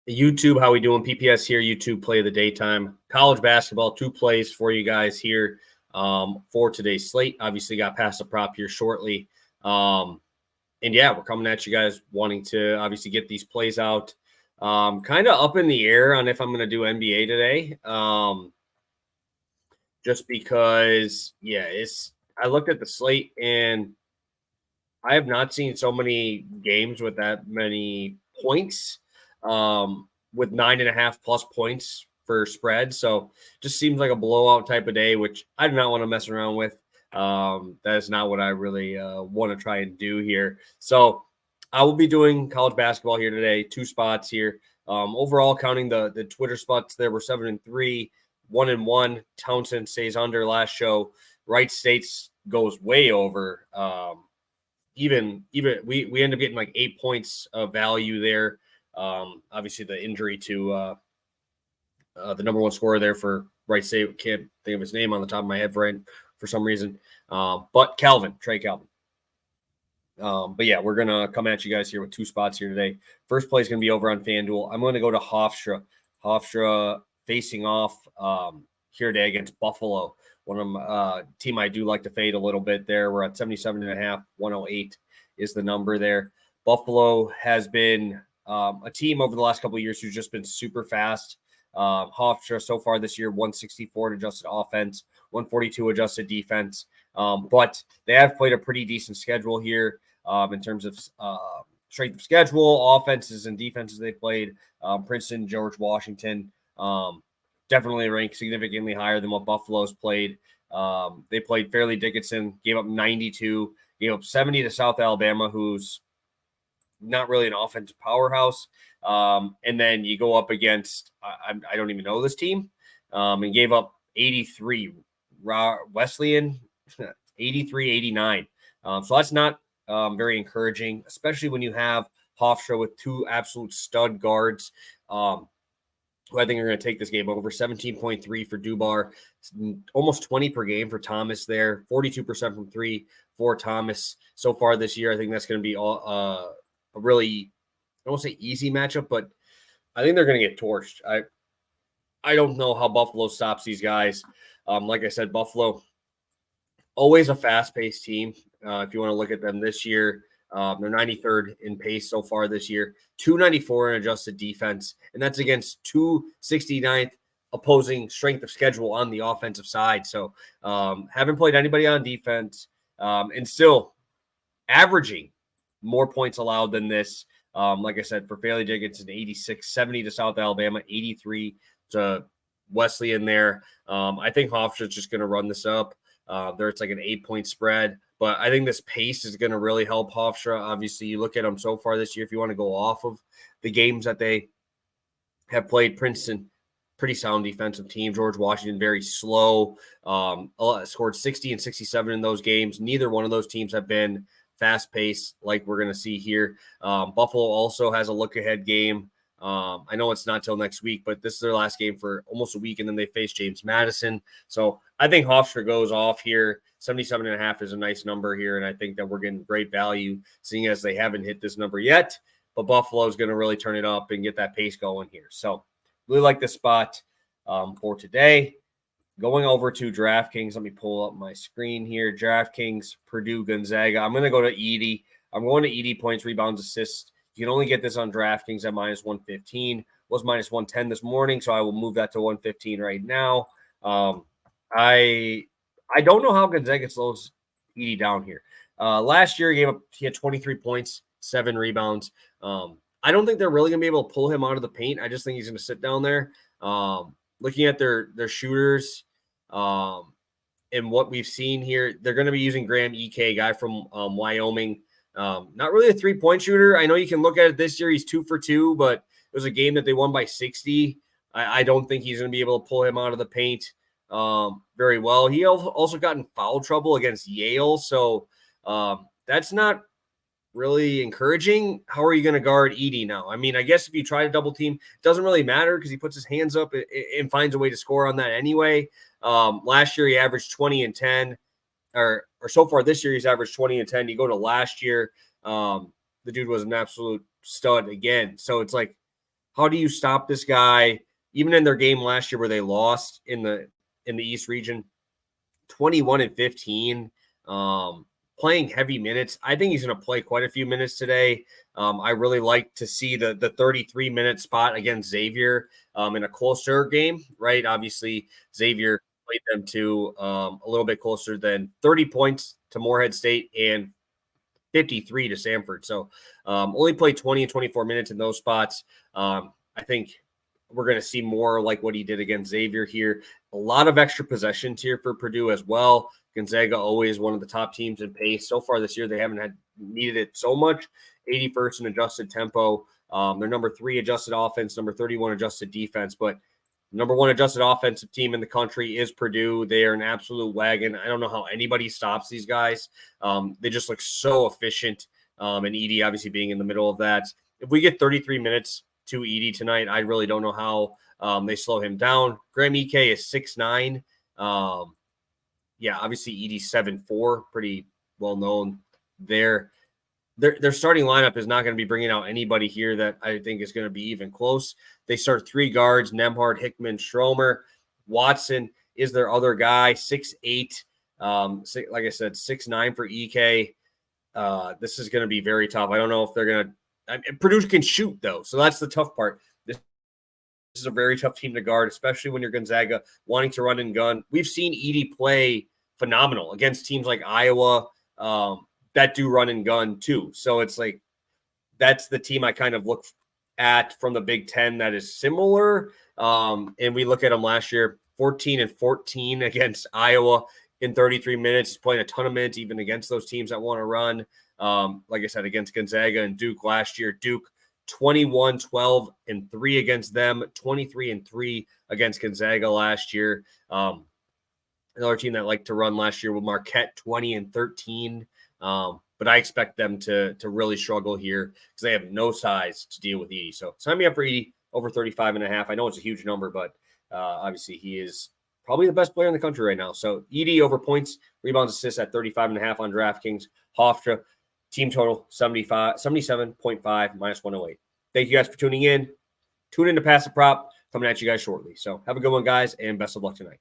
YouTube, how we doing? PPS here, YouTube play of the daytime. College basketball, 2 plays for you guys here for today's slate. Obviously got past the prop here shortly. And yeah, we're coming at you guys wanting to obviously get these plays out. Kind of up in the air on if I'm going to do NBA today. Just because, yeah, I looked at the slate and I have not seen so many games with that many points, with 9.5 plus points for spread. So just seems like a blowout type of day, which I do not want to mess around with. That is not what I really want to try and do here. So I will be doing college basketball here today, 2 spots here. Overall, counting the Twitter spots, there were 7-3, 1-1. Townsend stays under last show. Wright States goes way over. Even we end up getting like 8 points of value there. Obviously the injury to the number 1 scorer there for Wright State, can't think of his name on the top of my head for some reason. But Trey Calvin. But yeah, we're gonna come at you guys here with 2 spots here today. First play is gonna be over on FanDuel. I'm gonna go to Hofstra. Hofstra facing off here today against Buffalo. One of them team I do like to fade a little bit there. We're at 77.5, 108 is the number there. Buffalo has been a team over the last couple of years who's just been super fast. Hofstra so far this year, 164 adjusted offense, 142 adjusted defense. But they have played a pretty decent schedule here in terms of strength of schedule, offenses and defenses they played. Princeton, George Washington, definitely ranked significantly higher than what Buffalo's played. They played Fairleigh Dickinson, gave up 92, gave up 70 to South Alabama, who's not really an offensive powerhouse. And then you go up against, I don't even know this team, and gave up 83. Wesleyan, 83-89. So that's not very encouraging, especially when you have Hofstra with 2 absolute stud guards, who I think are going to take this game over. 17.3 for Dubar, almost 20 per game for Thomas there, 42% from 3 for Thomas so far this year. I think that's going to be a really, I won't say easy matchup, but I think they're going to get torched. I don't know how Buffalo stops these guys. Like I said, Buffalo, always a fast-paced team. If you want to look at them this year, they're 93rd in pace so far this year, 294 in adjusted defense, and that's against 269th opposing strength of schedule on the offensive side. So haven't played anybody on defense, and still averaging more points allowed than this. Like I said, for Fairleigh Dickinson, 86, 70 to South Alabama, 83 to Wesleyan there. I think Hofstra's just going to run this up. It's like an 8-point spread, but I think this pace is going to really help Hofstra. Obviously, you look at them so far this year, if you want to go off of the games that they have played, Princeton, pretty sound defensive team. George Washington, very slow, scored 60 and 67 in those games. Neither one of those teams have been fast-paced like we're going to see here. Buffalo also has a look-ahead game. I know it's not till next week, but this is their last game for almost a week, and then they face James Madison. So I think Hofstra goes off here. 77.5 is a nice number here, and I think that we're getting great value, seeing as they haven't hit this number yet. But Buffalo is going to really turn it up and get that pace going here. So really like this spot for today. Going over to DraftKings, let me pull up my screen here. DraftKings, Purdue, Gonzaga. I'm going to go to Edey. I'm going to Edey points, rebounds, assists. You can only get this on DraftKings at minus 115. Was minus 110 this morning, so I will move that to 115 right now. I don't know how Gonzaga slows Edey down here. Last year, he had 23 points, 7 rebounds. I don't think they're really going to be able to pull him out of the paint. I just think he's going to sit down there. Looking at their shooters and what we've seen here, they're going to be using Graham Ike, guy from Wyoming. Not really a 3-point shooter. I know you can look at it this year. He's 2 for 2, but it was a game that they won by 60. I don't think he's going to be able to pull him out of the paint very well. He also got in foul trouble against Yale, so that's not really encouraging. How are you going to guard Edey now? I mean, I guess if you try to double team, it doesn't really matter because he puts his hands up and finds a way to score on that anyway. Last year, he averaged 20 and 10. Or so far this year, he's averaged 20 and 10. You go to last year, the dude was an absolute stud again. So it's like, How do you stop this guy? Even in their game last year where they lost in the East region, 21-15, playing heavy minutes. I think he's going to play quite a few minutes today. I really like to see the 33-minute spot against Xavier in a closer game, right? Obviously, Xavier played them to a little bit closer than 30 points to Morehead State and 53 to Samford. So only played 20 and 24 minutes in those spots. I think we're going to see more like what he did against Xavier here. A lot of extra possessions here for Purdue as well. Gonzaga always one of the top teams in pace. So far this year, they haven't needed it so much. 81st in adjusted tempo. They're number 3 adjusted offense, number 31 adjusted defense. But number 1 adjusted offensive team in the country is Purdue. They are an absolute wagon. I don't know how anybody stops these guys. They just look so efficient. And Edey obviously being in the middle of that. If we get 33 minutes to Edey tonight, I really don't know how they slow him down. Graham Ike is 6'9". Yeah, obviously Edey's 7'4", pretty well known there. Their starting lineup is not going to be bringing out anybody here that I think is going to be even close. They start 3 guards, Nemhard, Hickman, Stromer. Watson is their other guy, 6'8". Like I said, 6'9" for EK. This is going to be very tough. I don't know if they're going to – Purdue can shoot, though, so that's the tough part. This is a very tough team to guard, especially when you're Gonzaga wanting to run and gun. We've seen Edey play phenomenal against teams like Iowa that do run and gun too. So it's like that's the team I kind of look at from the Big Ten that is similar. And we look at them last year, 14-14 against Iowa in 33 minutes. He's playing a ton of minutes even against those teams that want to run. Like I said, against Gonzaga and Duke last year, Duke 21-12-3 against them, 23-3 against Gonzaga last year. Another team that liked to run last year with Marquette 20-13. But I expect them to really struggle here because they have no size to deal with Edey. So sign me up for Edey over 35.5. I know it's a huge number, but obviously he is probably the best player in the country right now. So Edey over points, rebounds, assists at 35.5 on DraftKings. Hofstra, team total 77.5 -108. Thank you guys for tuning in. Tune in to Pass the Prop, coming at you guys shortly. So have a good one, guys, and best of luck tonight.